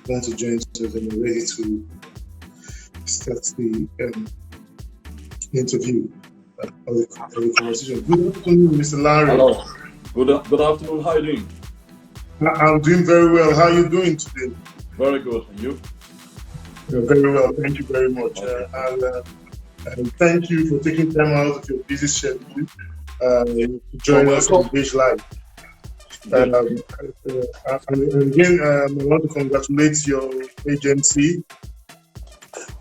want to join us and we're ready to start the interview or the conversation. Good afternoon, Mr. Lanre. Hello. Good afternoon. How are you doing? I'm doing very well. How are you doing today? Very good. And you? Very well. Thank you very much. Okay. And thank you for taking time out of your busy schedule to join us on Gagelive. And again, I want to congratulate your agency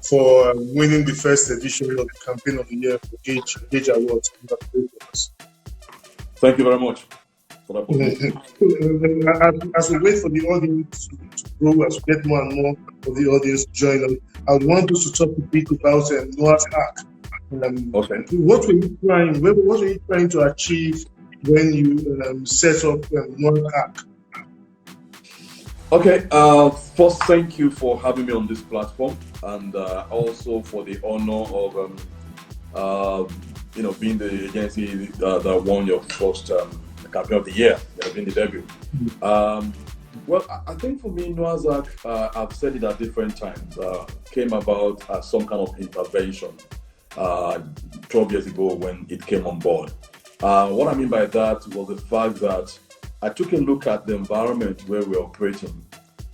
for winning the first edition of the Campaign of the Year for Gage Awards. Congratulations. Thank you very much for that. As we wait for the audience to grow, as we get more and more of the audience to join us, I want us to talk a bit about Noah's Ark. Okay. What were you trying to achieve when you set up Noah's Ark? Okay. First, thank you for having me on this platform, and also for the honor of being the agency that won your first Campaign of the Year, being the debut. Well, I think for me, Noah's Ark, I've said it at different times, came about as some kind of intervention 12 years ago when it came on board. What I mean by that was the fact that I took a look at the environment where we're operating,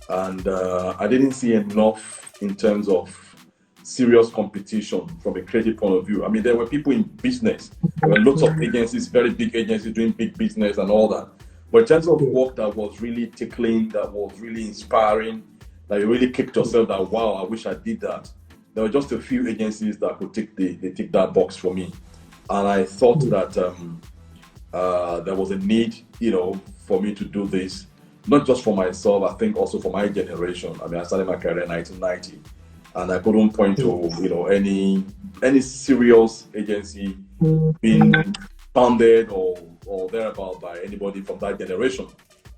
and I didn't see enough in terms of serious competition from a creative point of view. I mean, there were people in business. There were lots of agencies, very big agencies doing big business and all that. But in terms of work that was really tickling, that was really inspiring, that you really kicked yourself that, wow, I wish I did that. There were just a few agencies that could tick that box for me. And I thought that there was a need, for me to do this, not just for myself, I think also for my generation. I mean, I started my career in 1990. And I couldn't point to any serious agency being founded or thereabout by anybody from that generation.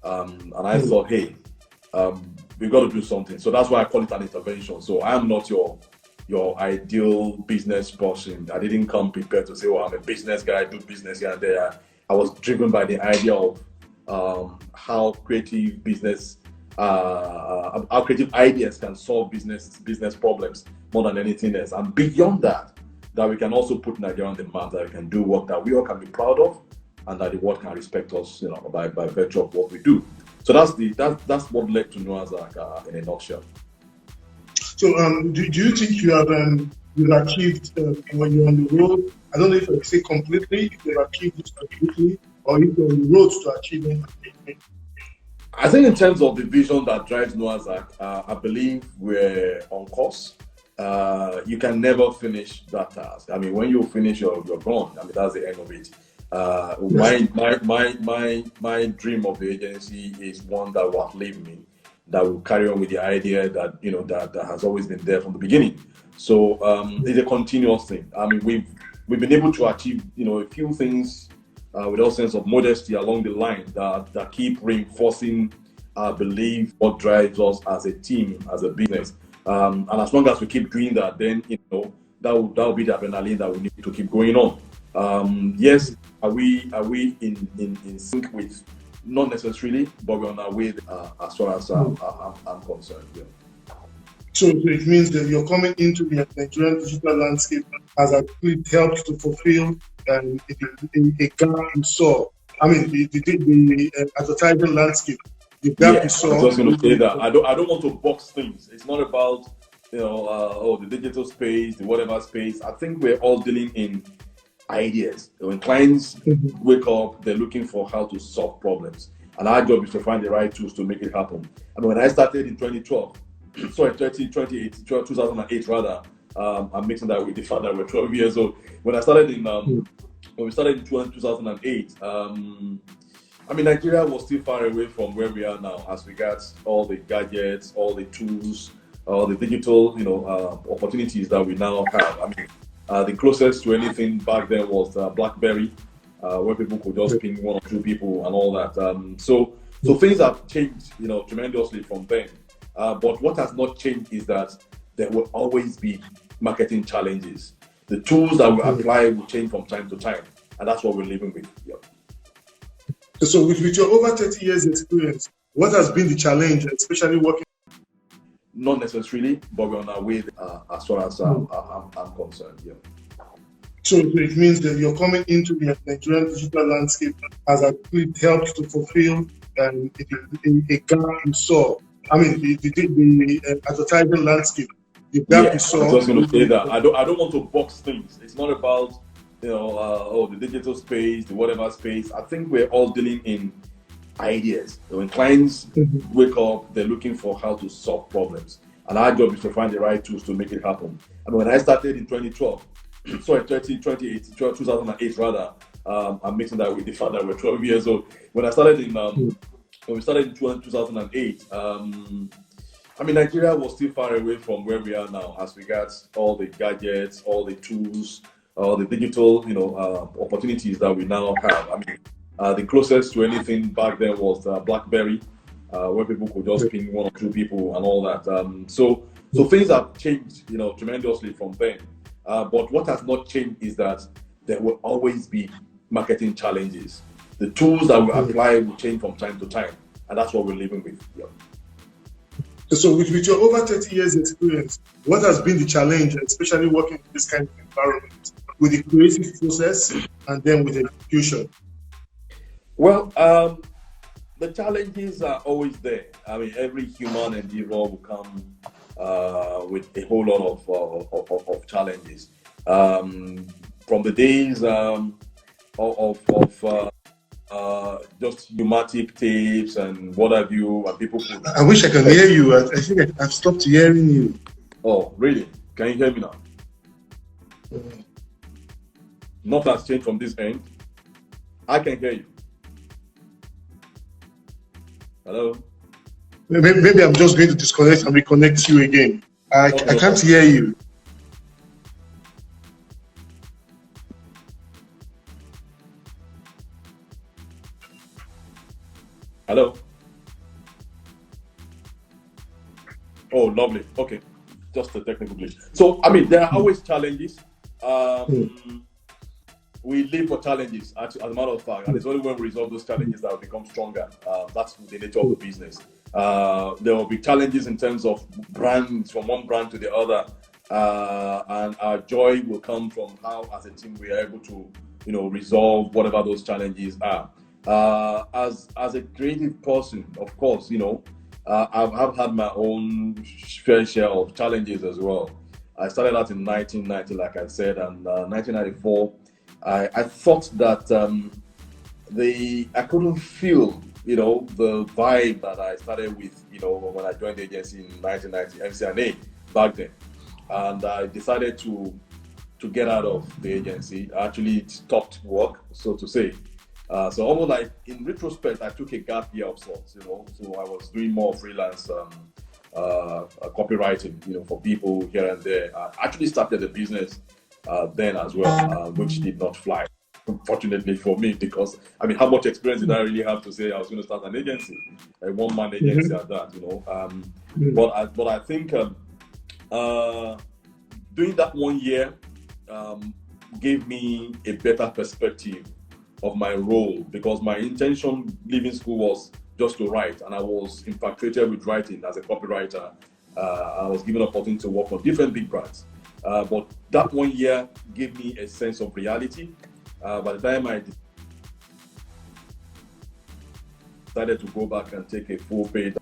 And I thought, hey, we've got to do something. So that's why I call it an intervention. So I am not your ideal business person. I didn't come prepared to say, oh, I'm a business guy, I do business here and there. I was driven by the idea of how creative business how creative ideas can solve business problems more than anything else, and beyond that we can also put Nigeria on the map, that we can do work that we all can be proud of, and that the world can respect us, by virtue of what we do. So that's what led to Noah's Ark in a nutshell. So, do you think you have you've achieved when you're on the road? I don't know if I say completely, if you've achieved it completely, or if you're on the road to achieving it. I think in terms of the vision that drives Noah's Ark, I believe we're on course. You can never finish that task. I mean, when you finish, you're gone. I mean, that's the end of it. My dream of the agency is one that will outlive me, that will carry on with the idea that that has always been there from the beginning. So it's a continuous thing. I mean, we've been able to achieve a few things. With all sense of modesty along the line that keep reinforcing our belief, what drives us as a team, as a business. And as long as we keep doing that, then that will be the adrenaline that we need to keep going on. Yes, are we in sync with? Not necessarily, but we're on our way as far as I'm concerned. Yeah. So it means that you're coming into the Nigerian digital landscape has actually helped to fulfill a gap you saw. I mean, the advertising landscape, the gap you saw. I was just going to say that I don't want to box things. It's not about the digital space, the whatever space. I think we're all dealing in ideas. When clients wake up, they're looking for how to solve problems, and our job is to find the right tools to make it happen. And when I started in 2008 rather. I'm mixing that with the fact that we're 12 years old. When I started when we started in 2008, I mean, Nigeria was still far away from where we are now as regards all the gadgets, all the tools, all the digital, opportunities that we now have. I mean, the closest to anything back then was BlackBerry, where people could just ping one or two people and all that. So things have changed, tremendously from then. But what has not changed is that there will always be marketing challenges. The tools that we apply will change from time to time, and that's what we're living with. Yeah. So with your over 30 years experience, what has been the challenge, especially working? not necessarily, but we're on our way as far as I'm concerned. Yeah. So it means that you're coming into the Nigerian digital landscape has actually helped to fulfill a gap you saw. I mean, the advertising landscape, the gap you saw. I was just going to say that I don't want to box things. It's not about the digital space, the whatever space. I think we're all dealing in ideas. When clients wake up, they're looking for how to solve problems, and our job is to find the right tools to make it happen. And when I started in 2012. Sorry, 2008 rather. I'm mixing that with the fact that we're 12 years old. When I started when we started in 2008, I mean, Nigeria was still far away from where we are now as regards all the gadgets, all the tools, all the digital, opportunities that we now have. I mean, the closest to anything back then was BlackBerry, where people could just ping one or two people and all that. So things have changed, tremendously from then. But what has not changed is that there will always be marketing challenges. The tools that we apply will change from time to time, and that's what we're living with. Yeah. So with your over 30 years experience, what has been the challenge, especially working in this kind of environment, with the creative process and then with execution? Well, the challenges are always there. I mean, every human endeavor will come with a whole lot of challenges. From the days of just pneumatic tapes and what have you, and people could... I wish I could hear you. I think I've stopped hearing you. Oh, really? Can you hear me now? Not has changed from this end. I can hear you. Hello? Maybe I'm just going to disconnect and reconnect you again. I can't hear you. Hello? Oh, lovely. Okay. Just a technical glitch. So, I mean, there are always challenges. We live for challenges, as a matter of fact, and it's only when we resolve those challenges that we become stronger. That's the nature of the business. There will be challenges in terms of brands, from one brand to the other, and our joy will come from how, as a team, we are able to, resolve whatever those challenges are. As a creative person, of course, I've had my own fair share of challenges as well. I started out in 1990, like I said, and 1994. I thought that I couldn't feel, the vibe that I started with, when I joined the agency in 1990, MCNA back then, and I decided to get out of the agency. I actually stopped work, so to say. So almost like in retrospect, I took a gap year of sorts, so I was doing more freelance copywriting, for people here and there. I actually started a business then as well, which did not fly, unfortunately for me, because how much experience did I really have to say I was going to start an agency, a one-man agency at that, But I think doing that 1 year gave me a better perspective of my role, because my intention leaving school was just to write, and I was infatuated with writing as a copywriter. I was given an opportunity to work on different big brands. But that 1 year gave me a sense of reality. By the time I decided to go back and take a full-paid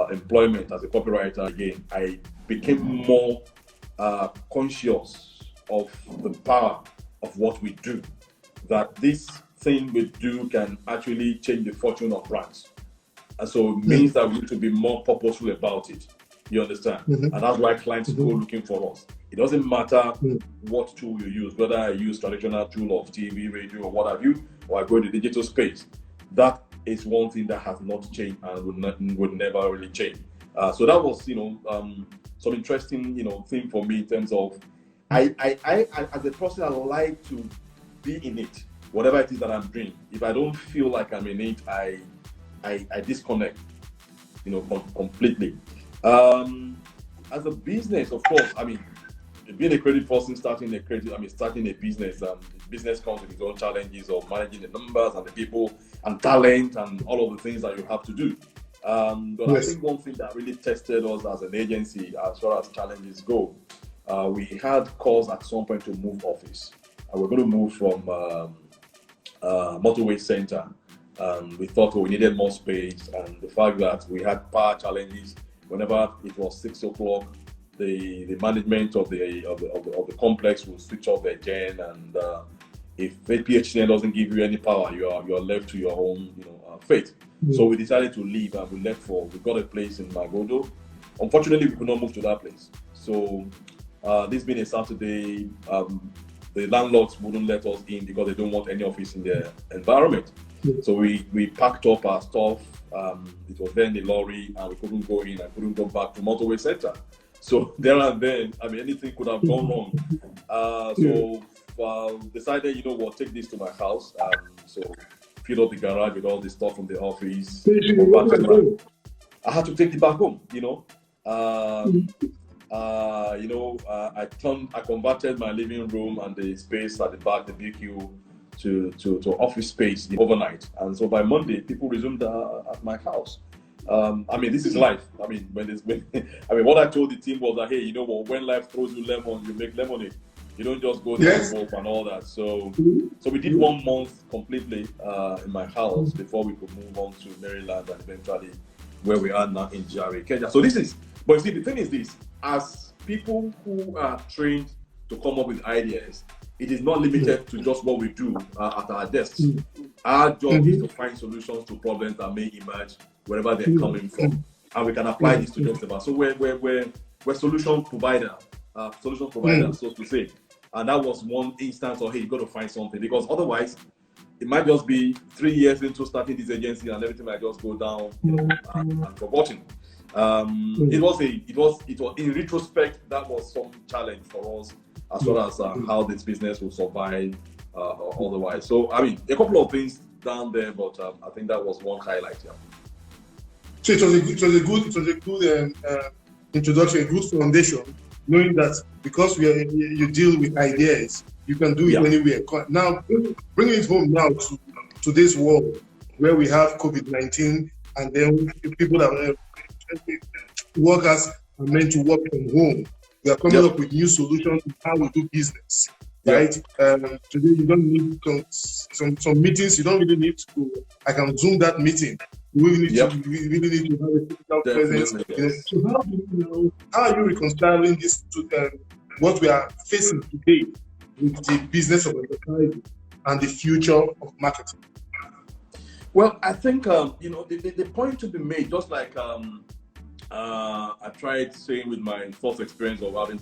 employment as a copywriter again, I became more conscious of the power of what we do, that this thing we do can actually change the fortune of brands. And so it means that we need to be more purposeful about it. You understand? And that's why clients go looking for us. It doesn't matter what tool you use, whether I use traditional tool of TV, radio, or what have you, or I go to the digital space. That is one thing that has not changed and would never really change. So that was, some interesting, thing for me in terms of I as a person, I like to be in it, whatever it is that I'm doing. If I don't feel like I'm in it, I disconnect, completely. As a business, of course, being a creative person, starting a business, business comes with its own challenges of managing the numbers and the people and talent and all of the things that you have to do. But I think one thing that really tested us as an agency, as far as challenges go, we had calls at some point to move office. We're going to move from Motorway Center. We thought we needed more space, and the fact that we had power challenges. Whenever it was 6 o'clock, the management of the complex will switch off their gen, and if PHCN doesn't give you any power, you are left to your own fate. So we decided to leave, and we got a place in Magodo. Unfortunately, we could not move to that place. So this being a Saturday, the landlords wouldn't let us in because they don't want any office in their environment. So we packed up our stuff. It was then the lorry, and we couldn't go in. I couldn't go back to Motorway Center. So there and then, anything could have gone wrong. So decided, take this to my house. So filled up the garage with all the stuff from the office. I had to take it back home. I converted my living room and the space at the back, the BQ, to office space overnight. And so by Monday, people resumed at my house. This is life. What I told the team was that, hey, when life throws you lemon, you make lemonade. You don't just go there and all that. So we did 1 month completely in my house before we could move on to Maryland and eventually where we are now in Jare, Kenya. So but you see, the thing is this: as people who are trained to come up with ideas, it is not limited to just what we do at our desks. Our job is to find solutions to problems that may emerge wherever they're coming from, and we can apply this to just about. So we're solution provider, so to say. And that was one instance of, hey, you got to find something, because otherwise it might just be 3 years into starting this agency and everything might just go down and forgotten. It was in retrospect, that was some challenge for us as well as how this business will survive otherwise. So a couple of things down there, but I think that was one highlight. Yeah. So it was a good introduction, a good foundation, knowing that because you deal with ideas, you can do it anywhere. Now, bringing it home now to today's world where we have COVID-19, and then people that workers are meant to work from home. We are coming up with new solutions to how we do business, right? Today you don't need some meetings. You don't really need to. I can Zoom that meeting. We really need to have a physical presence. So how are you reconciling this to what we are facing today with the business of advertising and the future of marketing? Well, I think the point to be made, just like I tried saying with my first experience of having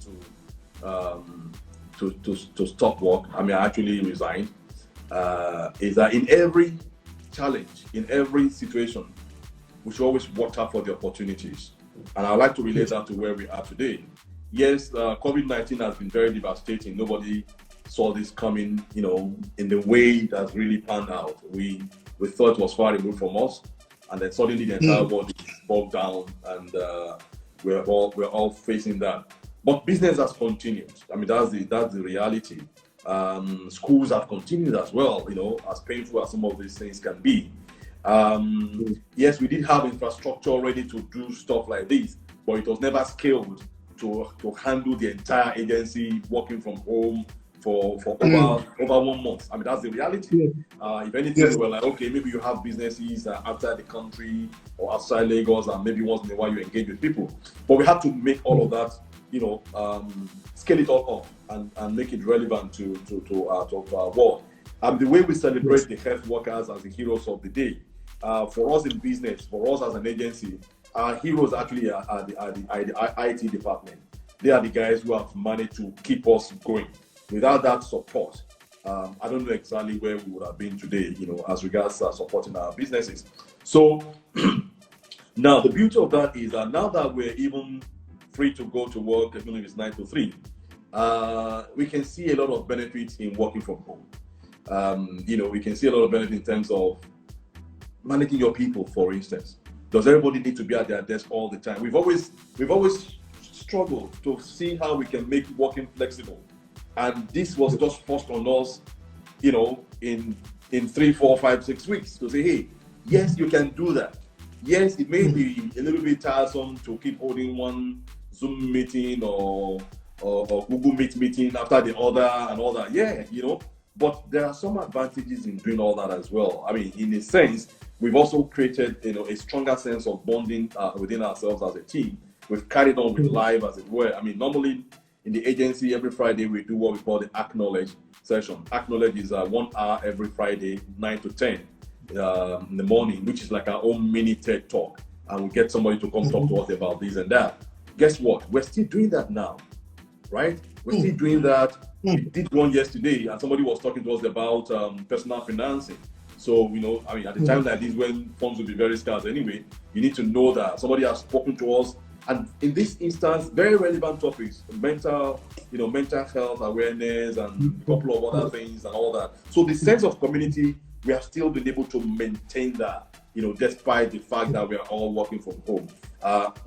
to stop work. I actually resigned. Is that in every challenge, in every situation, we should always watch out for the opportunities. And I'd like to relate that to where we are today. Yes, COVID-19 has been very devastating. Nobody saw this coming, in the way it has really panned out. We thought it was far removed from us, and then suddenly the entire world is bogged down, and we're all facing that. But business has continued. That's the reality. Schools have continued as well, as painful as some of these things can be. Yes, we did have infrastructure ready to do stuff like this, but it was never scaled to handle the entire agency working from home for over 1 month. That's the reality. If anything, we're like, okay, maybe you have businesses outside the country or outside Lagos, and maybe once in a while you engage with people. But we have to make all of that, scale it all up and make it relevant to our world. The way we celebrate the health workers as the heroes of the day, for us in business, for us as an agency, our heroes actually are the IT department. They are the guys who have managed to keep us going. Without that support, I don't know exactly where we would have been today, as regards supporting our businesses. So now the beauty of that is that now that we're even free to go to work, even if it's 9 to 3, we can see a lot of benefits in working from home. We can see a lot of benefit in terms of managing your people, for instance. Does everybody need to be at their desk all the time? We've always struggled to see how we can make working flexible. And this was just forced on us, in 3, 4, 5, 6 weeks to say, hey, yes, you can do that. Yes, it may be a little bit tiresome to keep holding one Zoom meeting or Google Meet meeting after the other and all that. Yeah, but there are some advantages in doing all that as well. I mean, in a sense, we've also created a stronger sense of bonding within ourselves as a team. We've carried on with live, as it were. I mean, normally in the agency, every Friday we do what we call the Acknowledge session. Acknowledge is 1 hour every Friday, 9 to 10 in the morning, which is like our own mini TED talk. And we get somebody to come talk to us about this and that. Guess what? We're still doing that now, right? We're still doing that. We did one yesterday, and somebody was talking to us about personal financing. So, I mean, at the time like this, when funds will be very scarce anyway, you need to know that somebody has spoken to us. And in this instance, very relevant topics, mental health awareness and a couple of other things and all that. So the sense of community, we have still been able to maintain that, despite the fact that we are all working from home.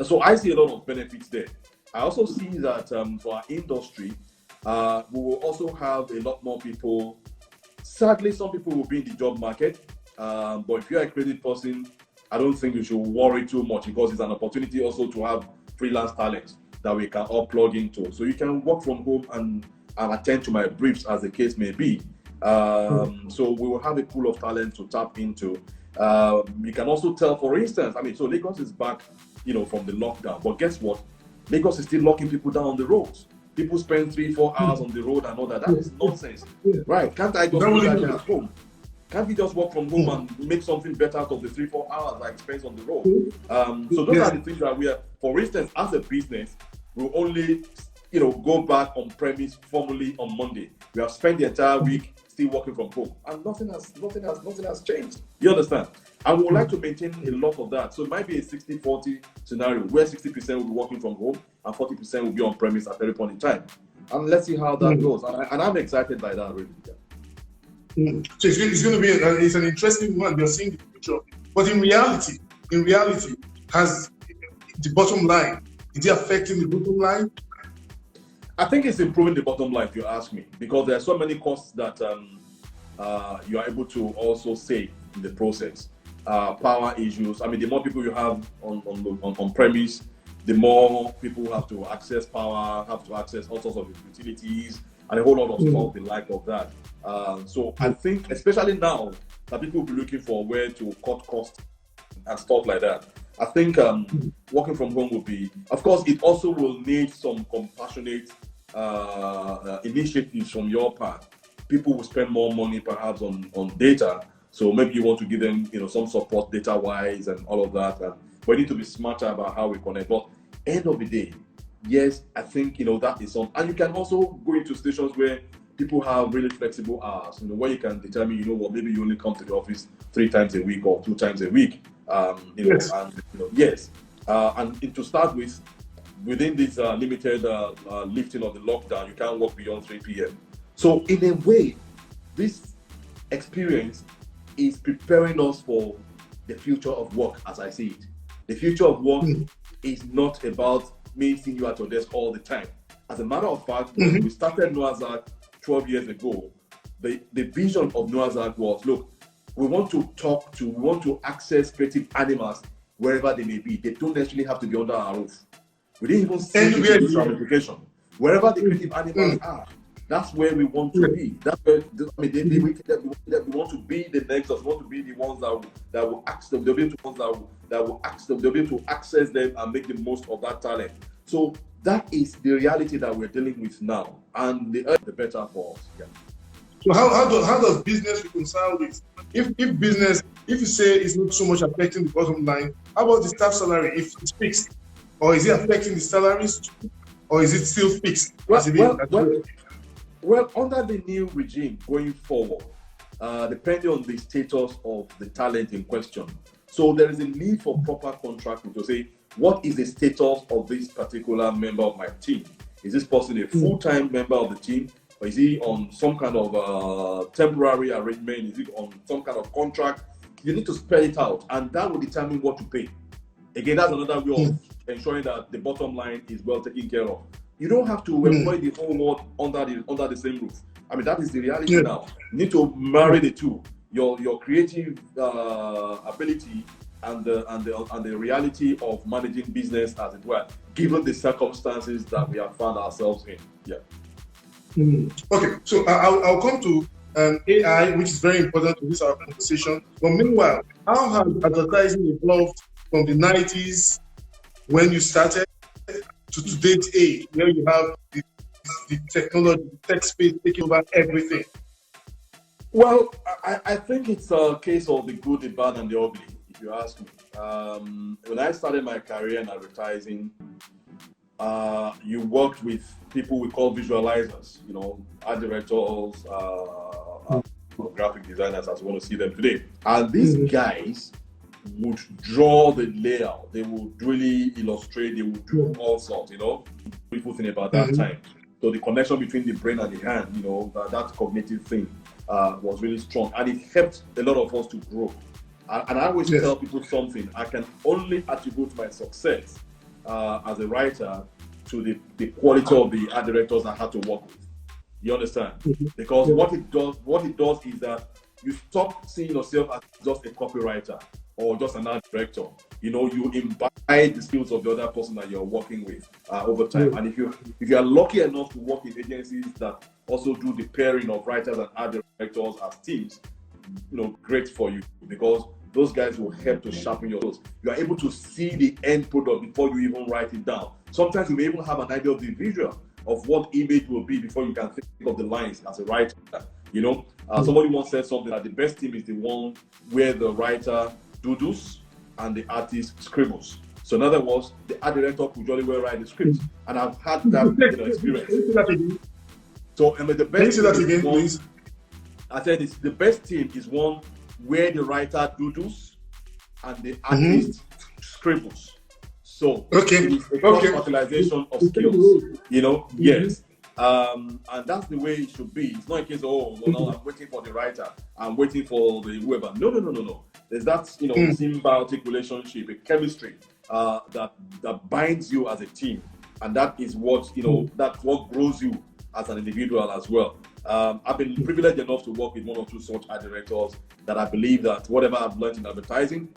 So I see a lot of benefits there. I also see that for our industry, we will also have a lot more people. Sadly, some people will be in the job market, but if you're a creative person, I don't think you should worry too much, because it's an opportunity also to have freelance talent that we can all plug into. So you can work from home and attend to my briefs as the case may be. So we will have a pool of talent to tap into. You can also tell, for instance, so Lagos is back, from the lockdown, but guess what? Lagos is still locking people down on the roads. People spend 3-4 hours on the road and all that. That is nonsense, right? Can't I just do that at home? Can't we just work from home and make something better out of the 3-4 hours I spend on the road? So those are the things that we are. For instance, as a business, we'll only, go back on premise formally on Monday. We have spent the entire week still working from home, and nothing has changed. You understand? And we would like to maintain a lot of that. So it might be a 60-40 scenario where 60% will be working from home and 40% will be on premise at every point in time. And let's see how that goes. And I'm excited by that, really. Yeah. So it's going to be it's an interesting one. You're seeing the future, but in reality, has the bottom line, is it affecting the bottom line? I think it's improving the bottom line, if you ask me, because there are so many costs that you are able to also save in the process. Power issues. The more people you have on premise, the more people have to access power, have to access all sorts of utilities, and a whole lot of stuff the like of that. So I think, especially now that people will be looking for where to cut costs and stuff like that, I think working from home will be, of course, it also will need some compassionate initiatives from your part. People will spend more money perhaps on data, so maybe you want to give them some support data-wise and all of that. But we need to be smarter about how we connect. But end of the day, yes, I think that is some. And you can also go into stations where people have really flexible hours, where you can determine, maybe you only come to the office 3 times a week or 2 times a week. Yes. And to start with, within this limited lifting of the lockdown, you can't work beyond 3 p.m. So in a way, this experience is preparing us for the future of work, as I see it. The future of work is not about me seeing you at your desk all the time. As a matter of fact, when we started Noah's 12 years ago, the vision of Noah's was, look, we want to access creative animals wherever they may be. They don't necessarily have to be under our roof. We didn't even see the ramification. Wherever the creative animals are, that's where we want to be. That's where we want to be the next. We want to be the ones that will access them. They'll be the ones that will access them. They'll be able to access them and make the most of that talent. So that is the reality that we're dealing with now, and the better for us. Yeah. So how does business reconcile this? If you say it's not so much affecting the bottom line, how about the staff salary if it's fixed? Or is it affecting the salaries too? Or is it still fixed? Well, under the new regime going forward, depending on the status of the talent in question, so there is a need for proper contract to say, what is the status of this particular member of my team? Is this person a full-time member of the team? Or is he on some kind of temporary arrangement? Is it on some kind of contract? You need to spell it out, and that will determine what to pay. Again, that's another way of ensuring that the bottom line is well taken care of. You don't have to employ the whole world under the same roof. That is the reality now. You need to marry the two. Your creative ability and the reality of managing business, as it were, given the circumstances that we have found ourselves in. Yeah. Okay, so I'll come to AI, which is very important to this our conversation. But meanwhile, how has advertising evolved from the 90s when you started to today's age, where you have the technology, the tech space taking over everything? Well, I think it's a case of the good, the bad, and the ugly, if you ask me. When I started my career in advertising, you worked with people we call visualizers, art directors, graphic designers, as we want to see them today. And these guys would draw the layout, they would really illustrate, they would do all sorts, beautiful thing about that time. So the connection between the brain and the hand, that cognitive thing was really strong, and it helped a lot of us to grow. And I always tell people something: I can only attribute my success as a writer to the quality of the art directors I had to work with. You understand? Because what it does is that you stop seeing yourself as just a copywriter or just an art director. You imbibe the skills of the other person that you're working with over time. And if you are lucky enough to work in agencies that also do the pairing of writers and art directors as teams, great for you, because those guys will help to sharpen your skills. You are able to see the end product before you even write it down. Sometimes you may even have an idea of the visual of what image will be before you can think of the lines as a writer. Somebody once said something that the best team is the one where the writer doodles and the artist scribbles. So in other words, the art director could jolly well write the script, and I've had that experience. So the best team please. I said the best team is one where the writer doodles and the artist scribbles. So it is a cross-fertilization of skills. Yes. And that's the way it should be. It's not a case of, I'm waiting for the writer, I'm waiting for the whoever. No. There's that, symbiotic relationship, a chemistry that binds you as a team. And that is what, that's what grows you as an individual as well. I've been privileged enough to work with one or two such art directors that I believe that whatever I've learned in advertising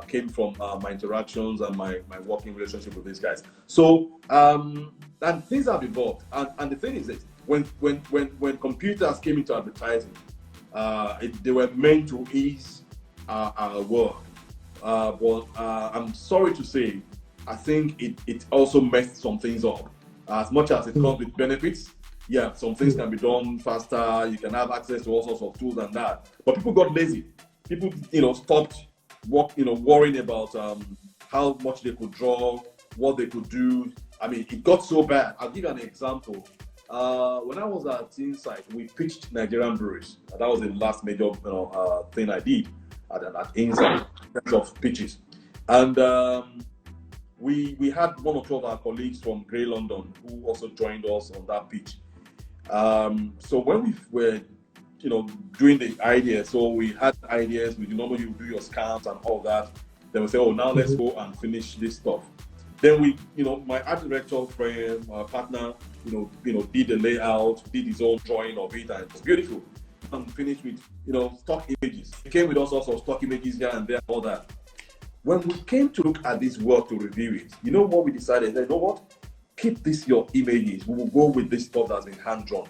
came from my interactions and my working relationship with these guys. So, and things have evolved. And the thing is this, when computers came into advertising, they were meant to ease our work. But I'm sorry to say, I think it also messed some things up. As much as it comes with benefits, some things can be done faster. You can have access to all sorts of tools and that. But people got lazy. People, stopped worrying about how much they could draw, what they could do. I mean, it got so bad. I'll give you an example. When I was at Insight, we pitched Nigerian breweries. That was the last major thing I did at Insight in terms of pitches. And we had one or two of our colleagues from Grey London who also joined us on that pitch. So when we were, doing the ideas, so we had ideas, you do your scans and all that. Then we say, now let's go and finish this stuff. Then we, my art director friend, my partner, did the layout, did his own drawing of it, and it was beautiful. And finished with, stock images. He came with all sorts of stock images here and there, all that. When we came to look at this work to review it, what we decided? You know what? Keep this your images. We will go with this stuff that's been hand drawn.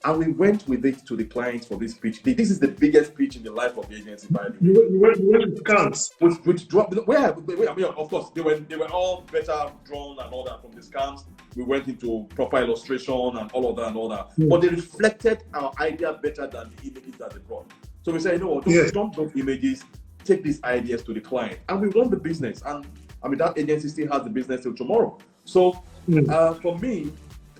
And we went with it to the clients for this pitch. This is the biggest pitch in the life of the agency, by the way. You went with scans. Of course, they were all better drawn and all that from the scans. We went into proper illustration and all of that. But they reflected our idea better than the images that they brought. So we said, don't those images, take these ideas to the client. And we run the business. And that agency still has the business till tomorrow. So for me,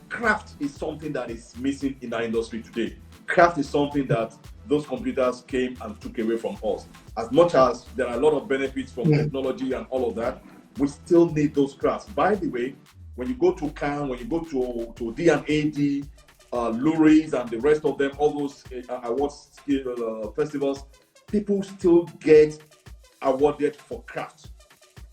craft is something that is missing in our industry today. Craft is something that those computers came and took away from us. As much as there are a lot of benefits from technology and all of that, we still need those crafts. By the way, when you go to Cannes, when you go to D&AD, Luries and the rest of them, all those awards festivals, people still get awarded for craft.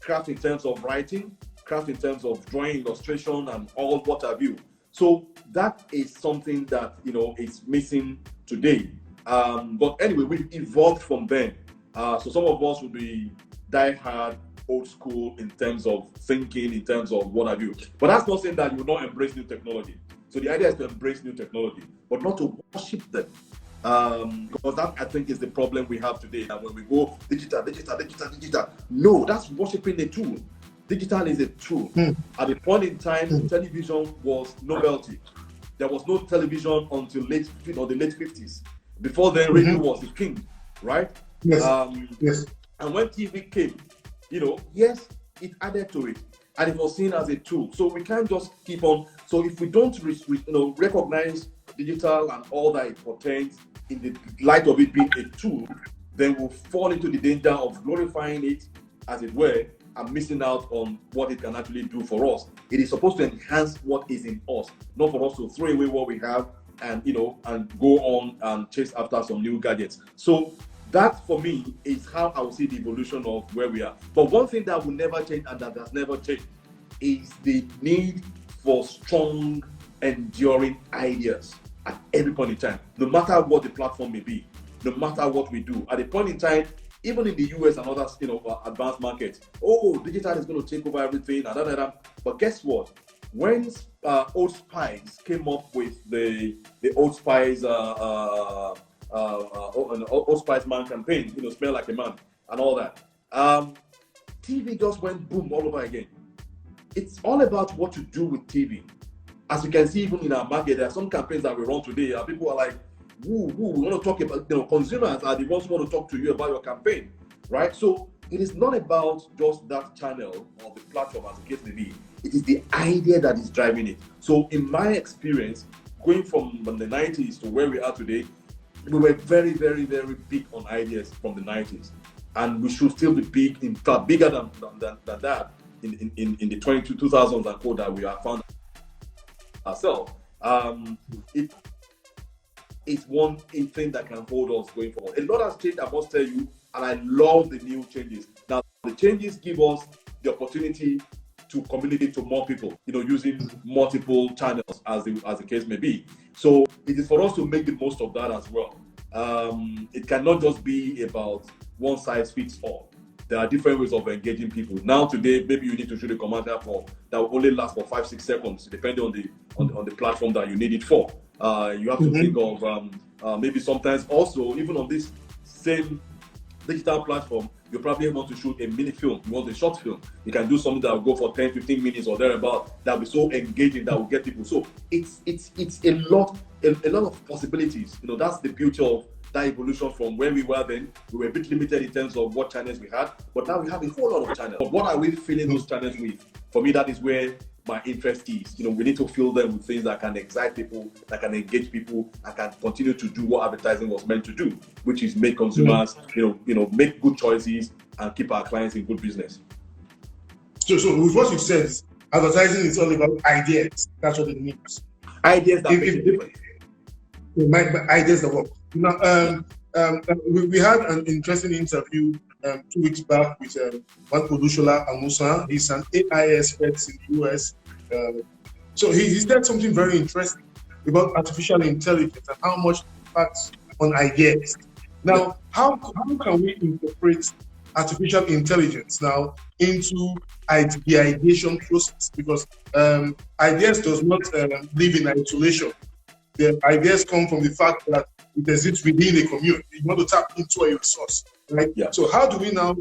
Craft in terms of writing, craft in terms of drawing, illustration, and all what have you. So that is something that is missing today. But anyway, we've evolved from then. So some of us will be die-hard old school in terms of thinking, in terms of what have you. But that's not saying that you will not embrace new technology. So the idea is to embrace new technology, but not to worship them. Because that, I think, is the problem we have today. That when we go digital, no, that's worshiping a tool. Digital is a tool. At a point in time, television was novelty. There was no television until the late 50s. Before then, radio was the king, right? Yes. And when TV came, yes, it added to it, and it was seen as a tool. So we can't just keep on. So if we don't, recognize digital and all that it portends in the light of it being a tool, then we'll fall into the danger of glorifying it, as it were, and missing out on what it can actually do for us. It is supposed to enhance what is in us, not for us to throw away what we have and and go on and chase after some new gadgets. So that, for me, is how I will see the evolution of where we are. But one thing that will never change, and that has never changed, is the need for strong, enduring ideas at every point in time, no matter what the platform may be, no matter what we do. At a point in time, even in the US and other advanced markets, digital is going to take over everything, but guess what? When Old Spice came up with the Old Spice Old Spice Man campaign, smell like a man and all that, TV just went boom all over again. It's all about what you do with TV. As you can see, even in our market, there are some campaigns that we run today. People are like, we want to talk about, consumers are the ones who want to talk to you about your campaign, right? So it is not about just that channel or the platform, as the case may be. It is the idea that is driving it. So in my experience, going from the 90s to where we are today, we were very, very, very big on ideas from the 90s. And we should still be big, in fact, bigger than that in the 2000s and co that we have found ourselves. It's one thing that can hold us going forward. A lot has changed, I must tell you, and I love the new changes. Now, the changes give us the opportunity to communicate to more people, using multiple channels, as the case may be. So it is for us to make the most of that as well. It cannot just be about one size fits all. There are different ways of engaging people. Now, today, maybe you need to shoot a commercial that will only last for 5-6 seconds, depending on the platform that you need it for. You have to think of maybe sometimes also, even on this same digital platform, you probably want to shoot a mini film, you want a short film. You can do something that will go for 10-15 minutes or thereabout, that will be so engaging that will get people. So it's a lot of possibilities. That's the beauty of that evolution from where we were then. We were a bit limited in terms of what channels we had, but now we have a whole lot of channels. But what are we filling those channels with? For me, that is where my interest is. We need to fill them with things that can excite people, that can engage people, and can continue to do what advertising was meant to do, which is make consumers, make good choices and keep our clients in good business. So with what you said, advertising is all about ideas. That's what it means. Ideas that make a difference. Ideas that work. We had an interesting interview 2 weeks back with Olusola Amusan. He's an AI expert in the US. So he said something very interesting about artificial intelligence and how much it impacts on ideas. Now, how can we incorporate artificial intelligence now into the ideation process? Because ideas does not live in isolation. The ideas come from the fact that it exists within a community. You want to tap into a resource, right? Yeah. So how do we now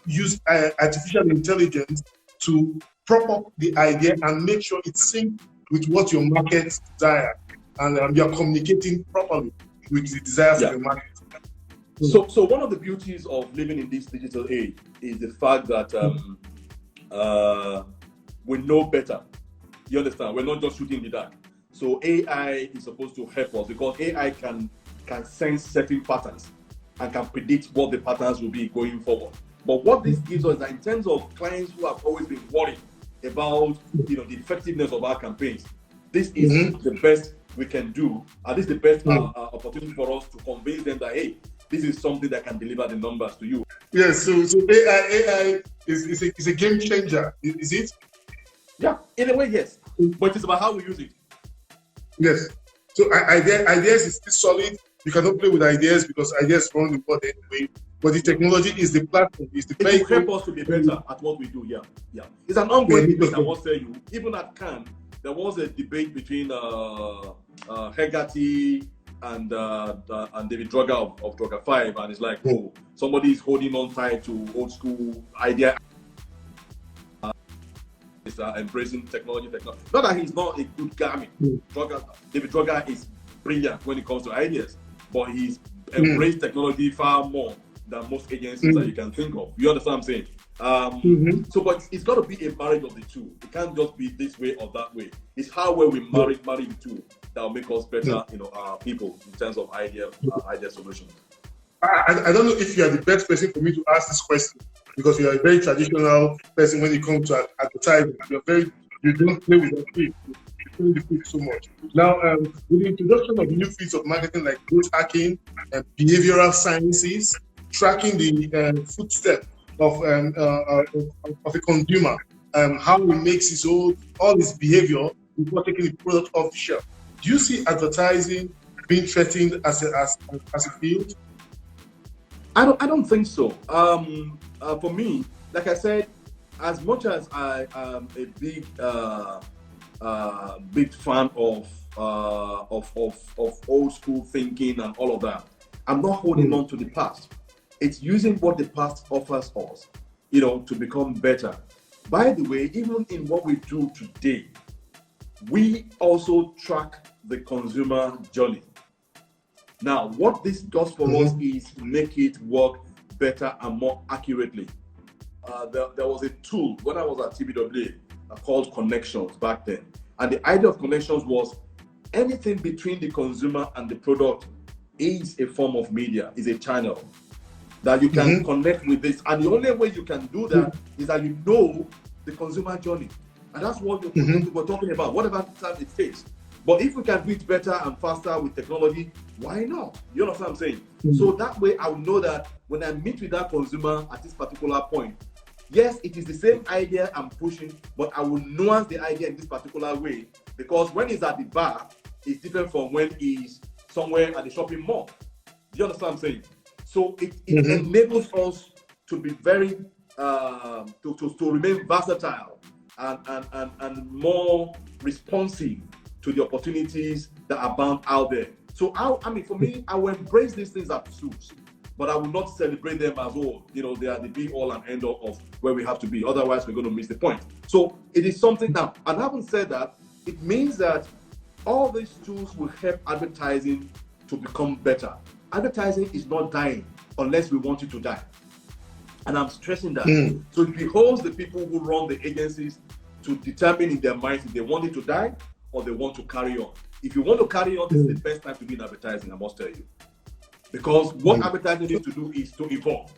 use artificial intelligence to prop up the idea and make sure it's synced with what your market desire, and you're communicating properly with the desires of the market? So one of the beauties of living in this digital age is the fact that we know better. You understand? We're not just shooting in the dark. So AI is supposed to help us, because AI can sense certain patterns and can predict what the patterns will be going forward. But what this gives us is that in terms of clients who have always been worried about the effectiveness of our campaigns, this is the best we can do, and this is the best opportunity for us to convince them that, hey, this is something that can deliver the numbers to you. Yes, so AI is a game changer, is it? Yeah, in a way, yes. But it's about how we use it. Yes. So ideas is still solid. You cannot play with ideas because ideas run the world anyway. but the technology is the platform, is the vehicle. It will help us to be better at what we do. Yeah. It's an ongoing debate. I must tell you. Even at Cannes, there was a debate between Hegarty and David Drucker of Drucker 5, and it's like, oh, somebody is holding on tight to old school idea. Is embracing technology. Not that he's not a good guy. David Drucker is brilliant when it comes to ideas, but he's embraced technology far more than most agencies that you can think of. You understand what I'm saying? So, but it's got to be a marriage of the two. It can't just be this way or that way. It's how well we marry the two that will make us better, people in terms of idea solutions. I don't know if you are the best person for me to ask this question, because you are a very traditional person when it comes to advertising. You don't play with the field. You play the field so much. Now, with the introduction of new fields of marketing like growth hacking and behavioral sciences, tracking the footsteps of a consumer, how he makes all his behavior before taking the product off the shelf. Do you see advertising being threatened as a field? I don't think so. For me, like I said, as much as I am a big fan of old school thinking and all of that, I'm not holding on to the past. It's using what the past offers us, to become better. By the way, even in what we do today, we also track the consumer journey. Now, what this does for us is make it work better and more accurately. There was a tool when I was at TBWA called Connections back then. And the idea of Connections was anything between the consumer and the product is a form of media, is a channel that you can connect with this. And the only way you can do that is that you know the consumer journey. And that's what we're talking about, whatever time it takes. But if we can do it better and faster with technology, why not? You understand what I'm saying? So that way I will know that when I meet with that consumer at this particular point, yes, it is the same idea I'm pushing, but I will nuance the idea in this particular way, because when he's at the bar, it's different from when he's somewhere at the shopping mall. Do you understand what I'm saying? So it enables us to be very, to remain versatile and more responsive to the opportunities that are bound out there. So for me, I will embrace these things as tools, but I will not celebrate them as they are the be all and end all of where we have to be. Otherwise, we're going to miss the point. So it is something now. And having said that, it means that all these tools will help advertising to become better. Advertising is not dying unless we want it to die. And I'm stressing that. So it behoves the people who run the agencies to determine in their minds if they want it to die or they want to carry on. If you want to carry on, this is the best time to be in advertising, I must tell you. Because what advertising needs to do is to evolve.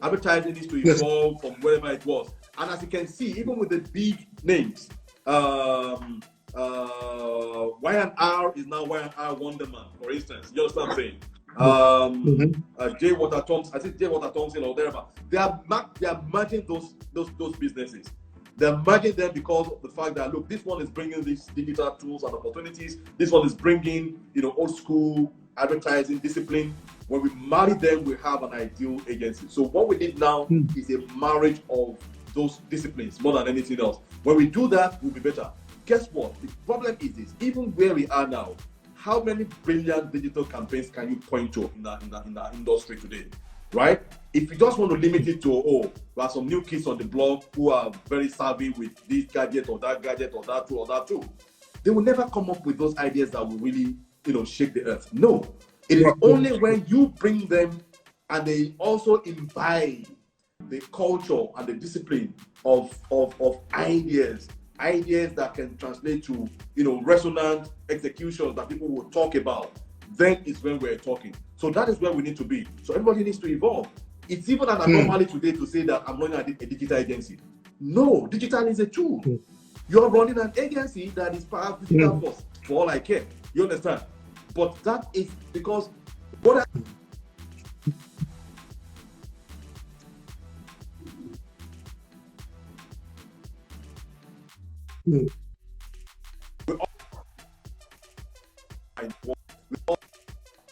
Advertising needs to evolve from wherever it was. And as you can see, even with the big names, Y&R is now Y&R Wonderman, for instance. You understand what I'm saying? J. Water Thompson, I think J. Water Thompson or whatever. They are merging those businesses. They're merging them because of the fact that, look, this one is bringing these digital tools and opportunities. This one is bringing, old school advertising discipline. When we marry them, we have an ideal agency. So what we need now is a marriage of those disciplines more than anything else. When we do that, we'll be better. Guess what? The problem is this: even where we are now, how many brilliant digital campaigns can you point to in the industry today? Right? If you just want to limit it to, there are some new kids on the blog who are very savvy with this gadget or that tool, they will never come up with those ideas that will really, shake the earth. No, it is only when you bring them and they also imbibe the culture and the discipline of ideas that can translate to, resonant executions that people will talk about. Then is when we're talking. So that is where we need to be. So everybody needs to evolve. It's even an anomaly today to say that I'm running a digital agency. No, digital is a tool. You're running an agency that is perhaps digital first, for all I care. You understand? But that is because what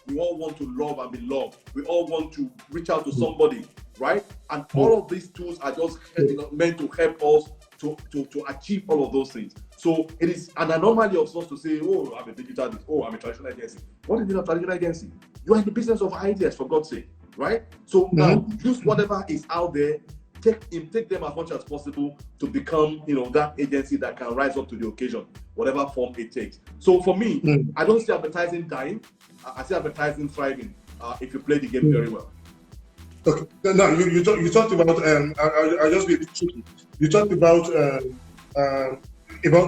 We all want to love and be loved. We all want to reach out to somebody, right? And all of these tools are just meant to help us to achieve all of those things. So it is an anomaly of sorts to say, oh, I'm a digital, oh, I'm a traditional agency. What is a traditional agency? You are in the business of ideas, for God's sake, right? So now use whatever is out there, take them as much as possible to become, that agency that can rise up to the occasion, whatever form it takes. So for me, I don't see advertising dying. I see advertising thriving if you play the game very well. Okay. Now you talked about I'll just be tricky. You talked about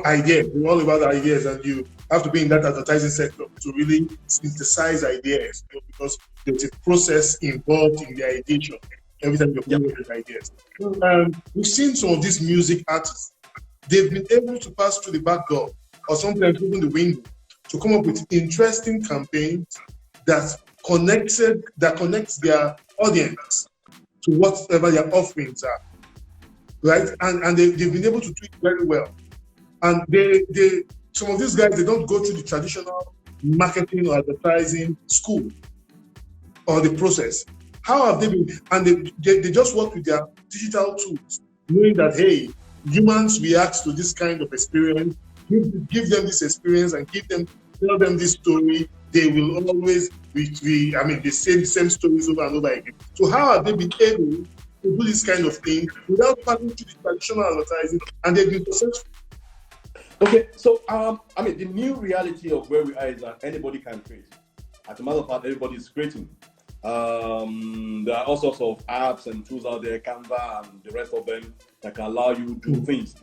ideas. We're all about ideas, and you have to be in that advertising sector to really synthesize ideas, because there's a process involved in the ideation every time you're playing with ideas. We've seen some of these music artists. They've been able to pass through the back door, or sometimes even the window, to come up with interesting campaigns that connects their audience to whatever their offerings are, right? And they've been able to do it very well. And some of these guys, they don't go through the traditional marketing or advertising school or the process. How have they been? And they just work with their digital tools, knowing that, hey, humans react to this kind of experience. Give them this experience and tell them this story. They will always they say the same stories over and over again. So how have they been able to do this kind of thing without passing to the traditional advertising, and they've been successful? Okay, so the new reality of where we are is that anybody can create. As a matter of fact, everybody is creating. There are all sorts of apps and tools out there, Canva and the rest of them, that can allow you to do things.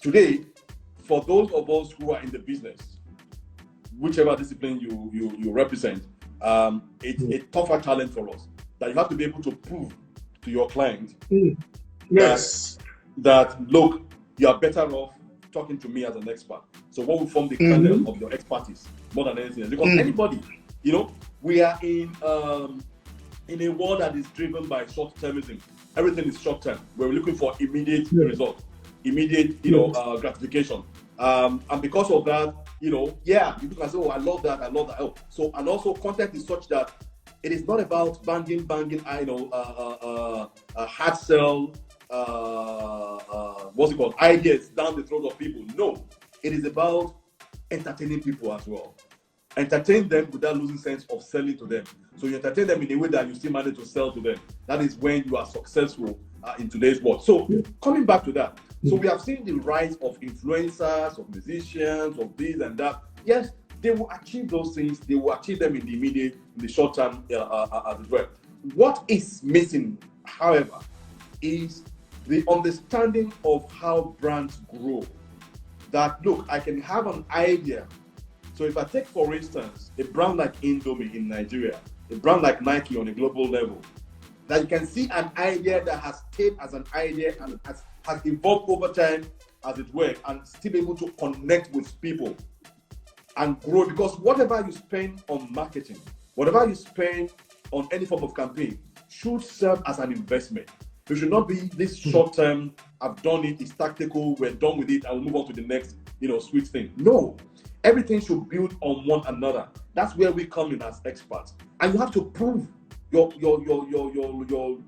Today, for those of us who are in the business, whichever discipline you represent, it's a tougher challenge for us, that you have to be able to prove to your client that look, you are better off talking to me as an expert. So what will form the kernel of your expertise more than anything else? Because anybody, we are in a world that is driven by short-termism. Everything is short-term. We're looking for immediate result, immediate, gratification. And because of that, you can say, oh, I love that. Oh, so, and also content is such that it is not about banging, hard sell, ideas down the throat of people. No, it is about entertaining people as well. Entertain them without losing sense of selling to them. So you entertain them in a way that you still manage to sell to them. That is when you are successful in today's world. So coming back to that, so we have seen the rise of influencers, of musicians, of this and that. Yes, they will achieve those things. They will achieve them in the immediate, in the short term as well. What is missing, however, is the understanding of how brands grow. That, look, I can have an idea. So if I take, for instance, a brand like Indomie in Nigeria, a brand like Nike on a global level, that you can see an idea that has stayed as an idea and has evolved over time, as it were, and still be able to connect with people and grow. Because whatever you spend on marketing, whatever you spend on any form of campaign, should serve as an investment. It should not be this short term, I've done it, it's tactical, we're done with it, and we'll move on to the next, sweet thing. No, everything should build on one another. That's where we come in as experts. And you have to prove your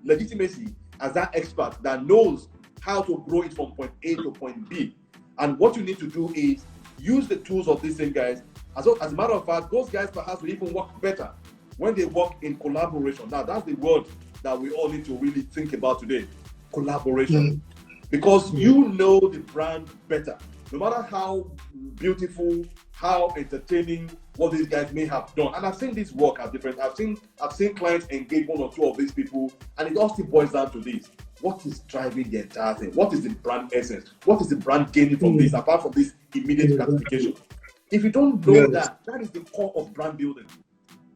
legitimacy as that expert that knows how to grow it from point A to point B. And what you need to do is use the tools of these same guys. As a matter of fact, those guys perhaps will even work better when they work in collaboration. Now, that's the word that we all need to really think about today. Collaboration. Because you know the brand better. No matter how beautiful, how entertaining what these guys may have done. And I've seen this work at different, I've seen clients engage one or two of these people, and it all still boils down to this. What is driving the entire thing? What is the brand essence? What is the brand gaining from this, apart from this immediate gratification? If you don't know that is the core of brand building,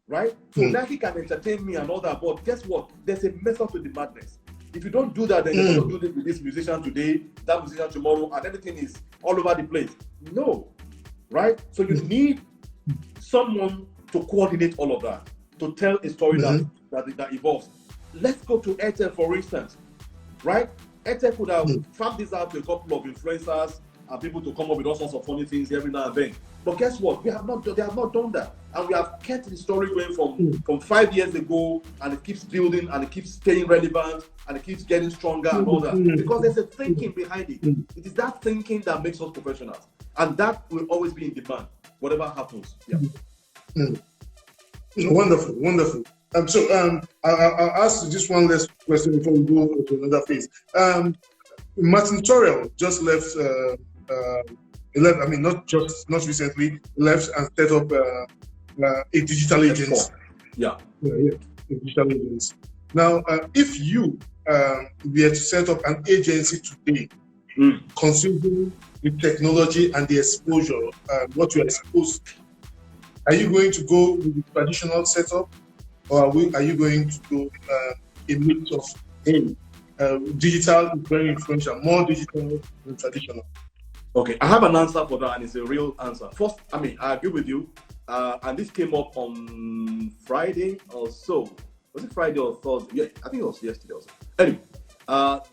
right? So Nike can entertain me and all that, but guess what? There's a method to the madness. If you don't do that, then you're going to do this with this musician today, that musician tomorrow, and everything is all over the place. No, right? So you need someone to coordinate all of that, to tell a story that evolves. Let's go to Airtel, for instance, right? Airtel could have farmed this out to a couple of influencers and people to come up with all sorts of funny things every now and then. But guess what? They have not done that. And we have kept the story going from 5 years ago, and it keeps building, and it keeps staying relevant, and it keeps getting stronger and all that. Because there's a thinking behind it. It is that thinking that makes us professionals. And that will always be in demand, whatever happens. Yeah. Wonderful, wonderful. I'll ask you just one last question before we go to another phase. Martin Torrell just left. He left. I mean, not recently. Left and set up a digital agency. Yeah, a digital agency. Now, if you were to set up an agency today, considering the technology and the exposure, what you are exposed to, are you going to go with the traditional setup, or are you going to go a mix of digital is very influential, more digital than traditional? Okay, I have an answer for that, and it's a real answer. First, I mean, I agree with you, and this came up on Friday or so. Was it Friday or Thursday? Yeah, I think it was yesterday also. Anyway,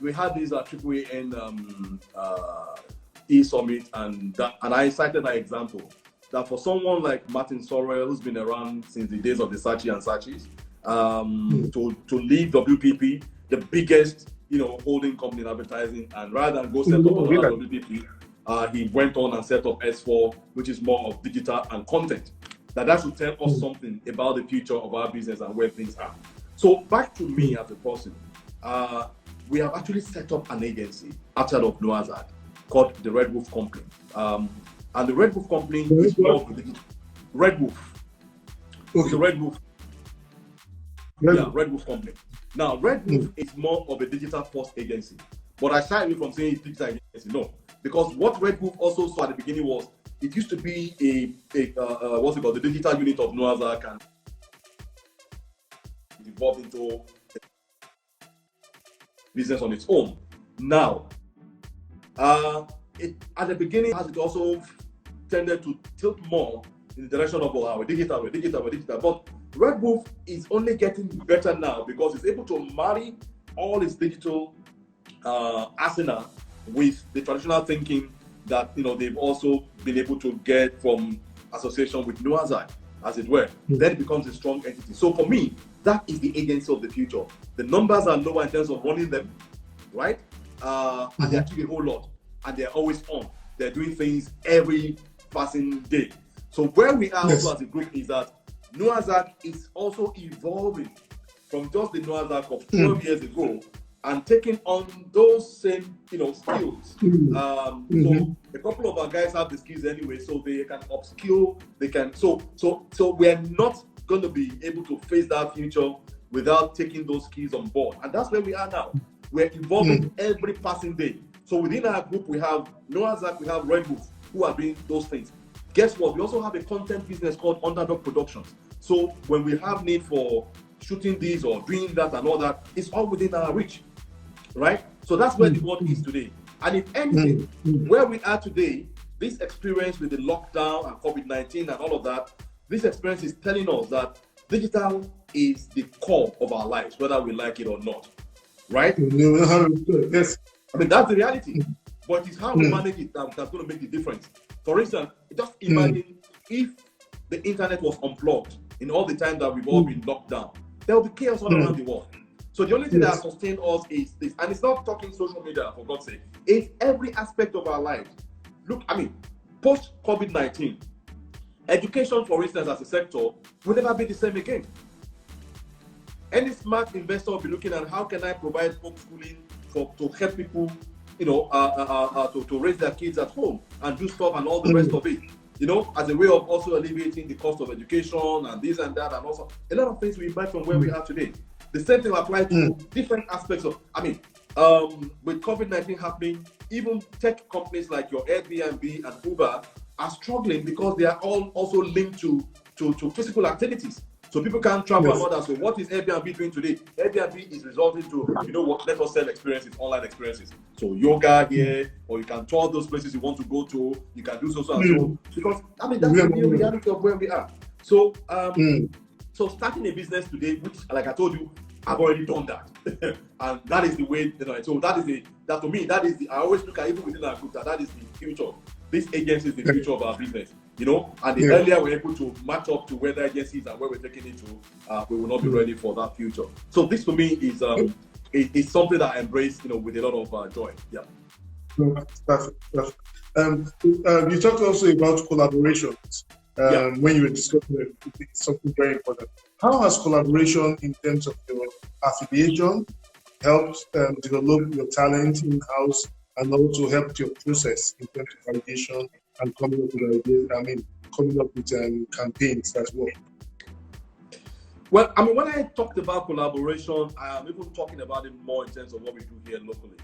we had this AAAN e-summit, and I cited that example that for someone like Martin Sorrell, who's been around since the days of the Saatchi and Saatchis, to leave WPP, the biggest holding company in advertising, and rather than go set up another WPP, he went on and set up S4, which is more of digital and content. That should tell us something about the future of our business and where things are. So back to me as a person, we have actually set up an agency outside of Noazad called the Red Wolf Company. And the Red Wolf Company is more of the Red Wolf. Okay. It's a Red Wolf. Red Wolf Company. Now, Red Wolf is more of a digital first agency. But I shy away from saying it's digital agency. No. Because what Red Wolf also saw at the beginning was it used to be the digital unit of Noazak, and it evolved into business on its own. Now, at the beginning, as it also tended to tilt more in the direction of we're digital. But Red Wolf is only getting better now because it's able to marry all its digital arsenal with the traditional thinking that they've also been able to get from association with Noazak, as it were. Then it becomes a strong entity. So for me, that is the agency of the future. The numbers are lower in terms of running them, right? And they achieve a whole lot, and they're always on. They're doing things every passing day. So where we are also as a group is that Noazak is also evolving from just the Noazak of 12 years ago and taking on those same skills. So a couple of our guys have the skills anyway, so they can upskill. They can so we're not going to be able to face that future without taking those skills on board, and that's where we are now. We're evolving every passing day. So within our group, we have Noazak, we have Red Wolf, who are doing those things. Guess what? We also have a content business called Underdog Productions. So when we have need for shooting these or doing that and all that, it's all within our reach, right? So that's where the world is today. And if anything, where we are today, this experience with the lockdown and COVID-19 and all of that, this experience is telling us that digital is the core of our lives, whether we like it or not, right? Yes. I mean, that's the reality. But it's how we manage it that's going to make the difference. For instance, just imagine if the internet was unplugged in all the time that we've all been locked down. There will be chaos all around the world. So the only thing that has sustained us is this. And it's not talking social media, for God's sake. It's every aspect of our lives. Look, I mean, post-COVID-19, education, for instance, as a sector, will never be the same again. Any smart investor will be looking at how can I provide homeschooling to help people, to raise their kids at home and do stuff and all the rest of it, as a way of also alleviating the cost of education and this and that, and also a lot of things we buy from where we are today. The same thing applies to different aspects of, with COVID-19 happening, even tech companies like your Airbnb and Uber are struggling because they are all also linked to physical activities. So people can't travel and all that. So what is Airbnb doing today? Airbnb is resulting to, let us sell experiences, online experiences. So yoga here, or you can tour those places you want to go to. You can do so and so. Because, that's the real reality of where we are. So, so starting a business today, which, like I told you, I've already done that. And that is the way, so to me, I always look at, even within our group, that is the future. This agency is the future of our business. and the earlier we're able to match up to where the agencies and where we're taking it to, we will not be ready for that future. So this for me is something that I embrace, with a lot of joy. Yeah. Perfect. You talked also about collaborations when you were discussing something very important. How has collaboration in terms of your affiliation helped develop your talent in-house and also helped your process in terms of validation and coming up with ideas, coming up with campaigns as well? Well, when I talked about collaboration, I'm even talking about it more in terms of what we do here locally.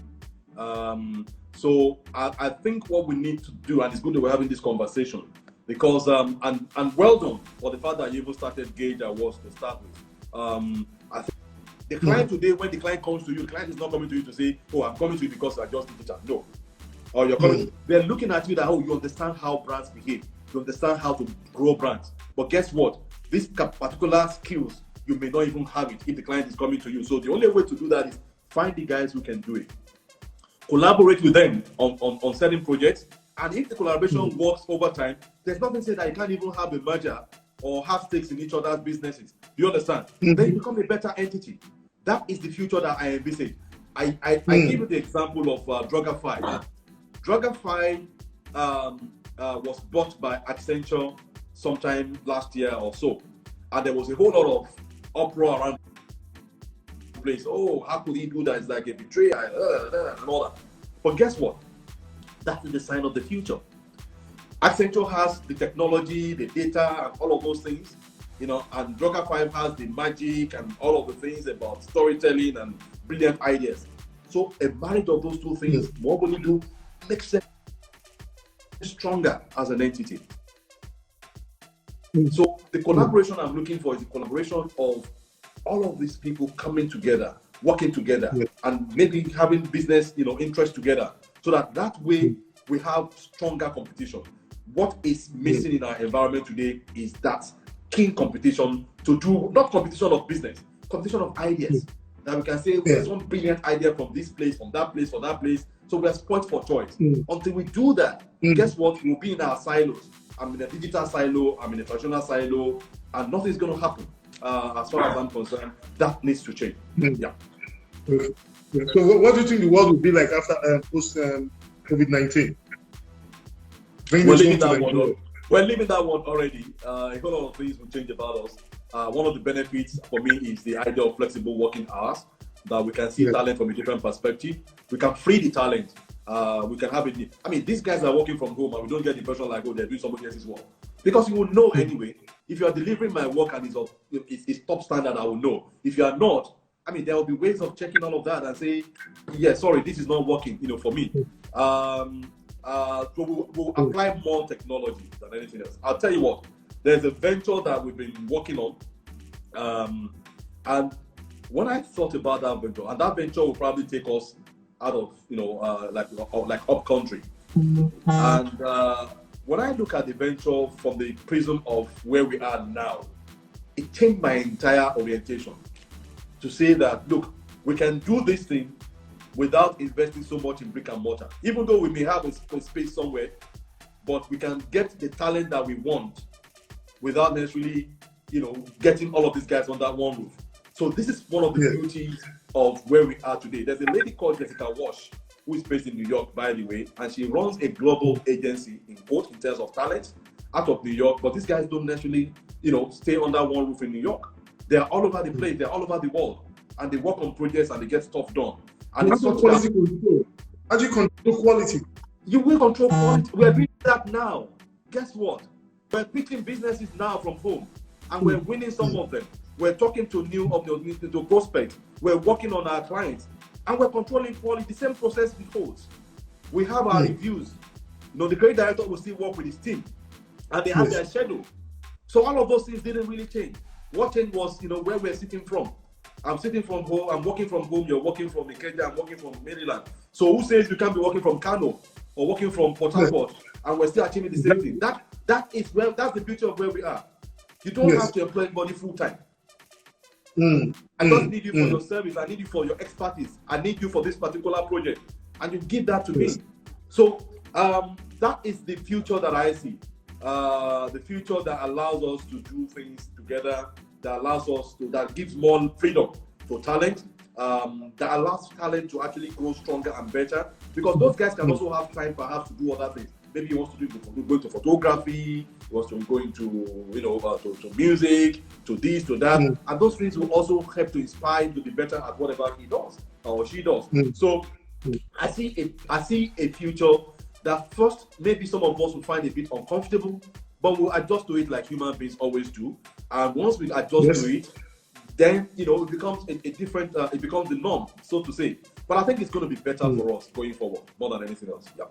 So I think what we need to do, and it's good that we're having this conversation, because and well done for the fact that you even started Gage Awards to start with. I think the client today, when the client comes to you, the client is not coming to you to say, "Oh, I'm coming to you because I just teacher." No, or you're coming. They're looking at you that you understand how brands behave, you understand how to grow brands. But guess what? These particular skills, you may not even have it if the client is coming to you. So the only way to do that is find the guys who can do it. Collaborate with them on certain projects, and if the collaboration works over time, there's nothing to say that you can't even have a merger or have stakes in each other's businesses. Do you understand? Then you become a better entity. That is the future that I envisage. I give you the example of Drugify. Drugify was bought by Accenture sometime last year or so, and there was a whole lot of uproar around the place. Oh, how could he do that? It's like a betrayal and all that. But guess what? That is the sign of the future. Accenture has the technology, the data, and all of those things, and Drugify has the magic and all of the things about storytelling and brilliant ideas. So a marriage of those two things, what will you do? Makes them stronger as an entity. So the collaboration I'm looking for is the collaboration of all of these people coming together, working together, and maybe having business, interest together, so that way we have stronger competition. What is missing in our environment today is that keen competition to do, not competition of business, competition of ideas. That we can say there's one brilliant idea from this place, from that place, for that place. So we're spoiled for choice. Until we do that, guess what? We'll be in our silos. I'm in a digital silo, I'm in a traditional silo, and nothing's going to happen. As far as I'm concerned, that needs to change. Yeah. So what do you think the world will be like after post COVID-19? We're leaving that one already. A whole lot of things will change about us. One of the benefits for me is the idea of flexible working hours, that we can see talent from a different perspective. We can free the talent. We can have it. These guys are working from home, and we don't get the impression like, they're doing somebody else's work. Because you will know anyway. If you are delivering my work and it's top standard, I will know. If you are not, there will be ways of checking all of that and say, sorry, this is not working, for me. We'll apply more technology than anything else. I'll tell you what, there's a venture that we've been working on. And when I thought about that venture, and that venture will probably take us out of, like up country. And when I look at the venture from the prism of where we are now, it changed my entire orientation to say that, look, we can do this thing without investing so much in brick and mortar. Even though we may have a space somewhere, but we can get the talent that we want without necessarily, getting all of these guys on that one roof. So this is one of the beauties of where we are today. There's a lady called Jessica Walsh, who is based in New York, by the way, and she runs a global agency in terms of talent out of New York. But these guys don't necessarily, stay under one roof in New York. They're all over the place. They're all over the world, and they work on projects and they get stuff done. And it's such quality control. How do you control quality? You will control quality. We're doing that now. Guess what? We're pitching businesses now from home, and we're winning some of them. We're talking to to prospects. We're working on our clients, and we're controlling quality. The same process holds. We have our reviews. The creative director will still work with his team, and they have their schedule. So all of those things didn't really change. What changed was, where we're sitting from. I'm sitting from home, I'm working from home, you're working from Gage, I'm working from Maryland. So who says you can't be working from Kano or working from Port Harcourt and we're still achieving the same thing? That's the beauty of where we are. You don't have to employ anybody full time. I don't need you for your service, I need you for your expertise, I need you for this particular project, and you give that to me. So that is the future that I see. the future that allows us to do things together, that gives more freedom to talent, that allows talent to actually grow stronger and better, because those guys can also have time perhaps to do other things. Maybe he wants to go into photography, he wants to go into to music, to this, to that, and those things will also help to inspire him to be better at whatever he does or she does. So I see a future that first maybe some of us will find a bit uncomfortable, but we'll adjust to it like human beings always do. And once we adjust to it, then it becomes a different. It becomes the norm, so to say. But I think it's going to be better for us going forward more than anything else. Yeah.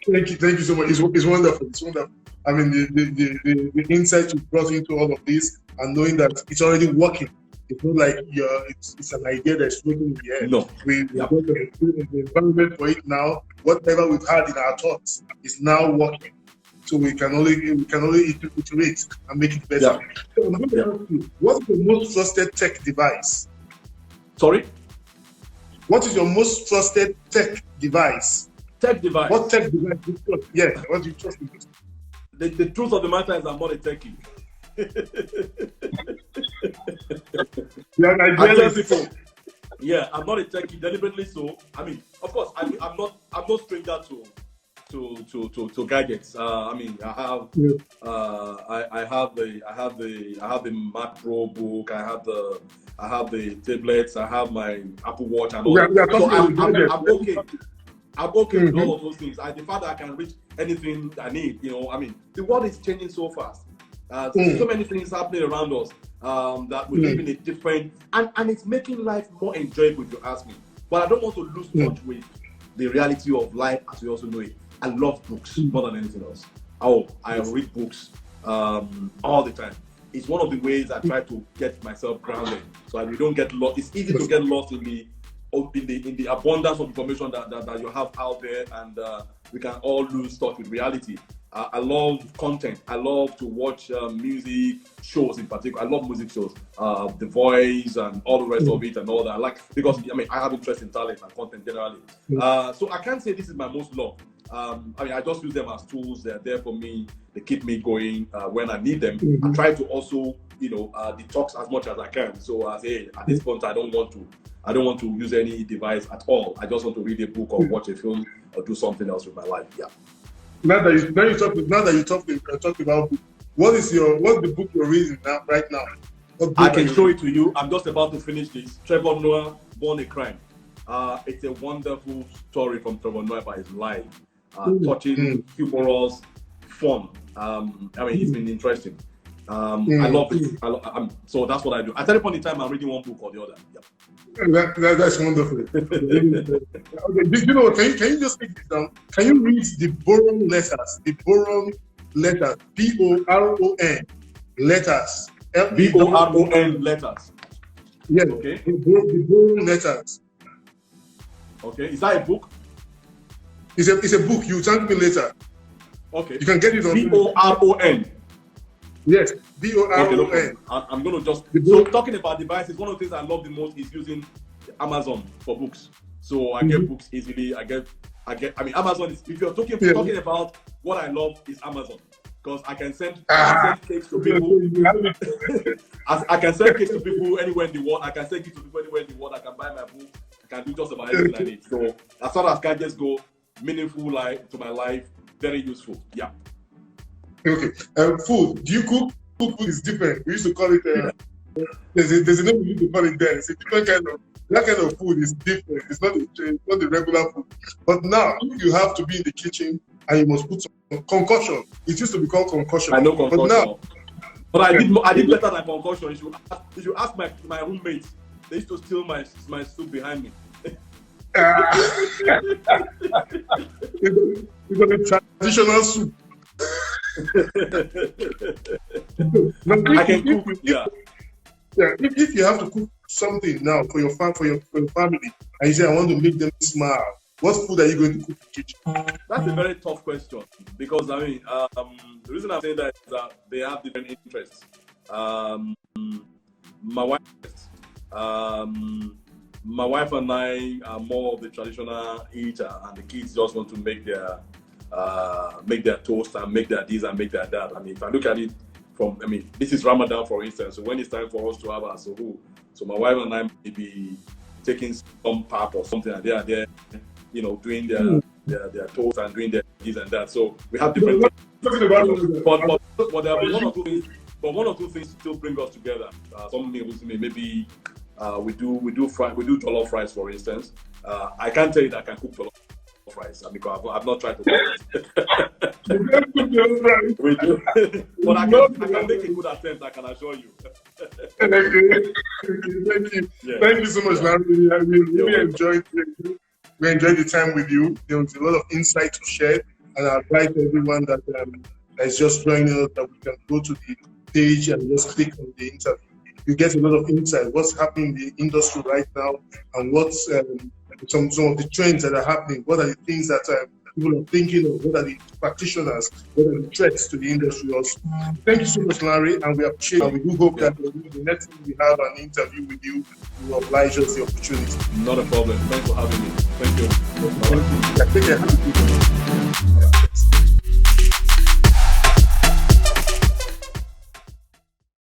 Thank you so much. It's wonderful. It's wonderful. I mean, the insight you brought into all of this, and knowing that it's already working. It's not like it's an idea that's floating in the air. No. We got the environment for it now. Whatever we've had in our thoughts is now working. So we can only iterate and make it better. Yeah. So I'm going to ask you, what's the most trusted tech device? Sorry? What is your most trusted tech device? Tech device. What tech device do you trust? Yeah, what do you trust? The truth of the matter is I'm not a techie. Yeah, I'm not a techie, deliberately so. I mean, of course, I'm no stranger to gadgets. I mean, I have the Mac Pro book. I have the tablets. I have my Apple Watch and all. So I'm okay. I'm okay with all of those things. The fact that I can reach anything I need. I mean, the world is changing so fast. So many things happening around us that we live in a different, and it's making life more enjoyable, if you ask me. But I don't want to lose touch with the reality of life as we also know it. I love books more than anything else. I read books all the time. It's one of the ways I try to get myself grounded, so that we don't get lost. It's easy to get lost in the abundance of information that you have out there, and we can all lose touch with reality. I love content. I love to watch music shows in particular. I love music shows, The Voice and all the rest of it and all that. Because I have interest in talent and content generally. So I can't say this is my most loved. I just use them as tools. They're there for me. They keep me going when I need them. I try to also, detox as much as I can. So at this point, I don't want to use any device at all. I just want to read a book or watch a film or do something else with my life. Yeah. Now that you talk about book, what's the book you're reading right now? I can show it to you. I'm just about to finish this. Trevor Noah, Born a Crime. It's a wonderful story from Trevor Noah about his life. Touching, humorous, fun. It's been interesting. I love it. So that's what I do. At any point in time, I'm reading one book or the other. Yeah. That's wonderful. Okay, can you just take this down? Can you read the Boron letters? The Boron letters. B-O-R-O-N letters. B-O-R-O-N letters. Yes. Okay. The Boron letters. Okay. Is that a book? It's a book. You thank me later. Okay. You can get it on B-O-R-O-N. Yes, B-O-R-O-N. Okay, I'm going to so talking about devices, one of the things I love the most is using Amazon for books. So I get books easily. Amazon is, if you're talking about what I love, is Amazon. Because I can send cakes to people. I can send cakes to people anywhere in the world. I can send gifts to people anywhere in the world. I can buy my book. I can do just about anything I need. So as far as gadgets go, meaningful to my life, very useful. Yeah. Okay. Food. Do you cook? Food is different. We used to call it. There's a name we used to call it there. It's a different that kind of food is different. It's not the regular food. But now you have to be in the kitchen and you must put some concoction. It used to be called concoction. I know concoction. But I did better than concoction. You should ask my roommates. They used to steal my soup behind me. It's a traditional soup. I can cook. Yeah. If you have to cook something now for your family, and you say I want to make them smile, what food are you going to cook in the kitchen? That's a very tough question because the reason I'm saying that is that they have different interests. My wife and I are more of the traditional eater, and the kids just want to make their make their toast and make their this and make their that. I mean, if I look at it from, I mean, this is Ramadan, for instance. So when it's time for us to have our suhoor, so my wife and I may be taking some pap or something, and they are there, you know, doing their toast and doing their this and that. So we have different things. But there are one or two things. But one or two things still bring us together. Some meals, maybe we do jollof rice, for instance. I can't tell you that I can cook jollof rice because I've not tried to cook it. We do, but I can make a good attempt. I can assure you. Thank you. Yeah. Thank you so much, Lanre. We really enjoyed it. We enjoyed the time with you. There was a lot of insight to share, and I advise everyone that is just joining us that we can go to the page and just click on the interview. You get a lot of insight, what's happening in the industry right now, and what's some of the trends that are happening. What are the things that people are thinking of? What are the practitioners? What are the threats to the industry also? Thank you so much, Lanre, and we appreciate it. And we do hope that the next time we have an interview with you, you will oblige us the opportunity. Not a problem. Thanks for having me. Thank you. Take care.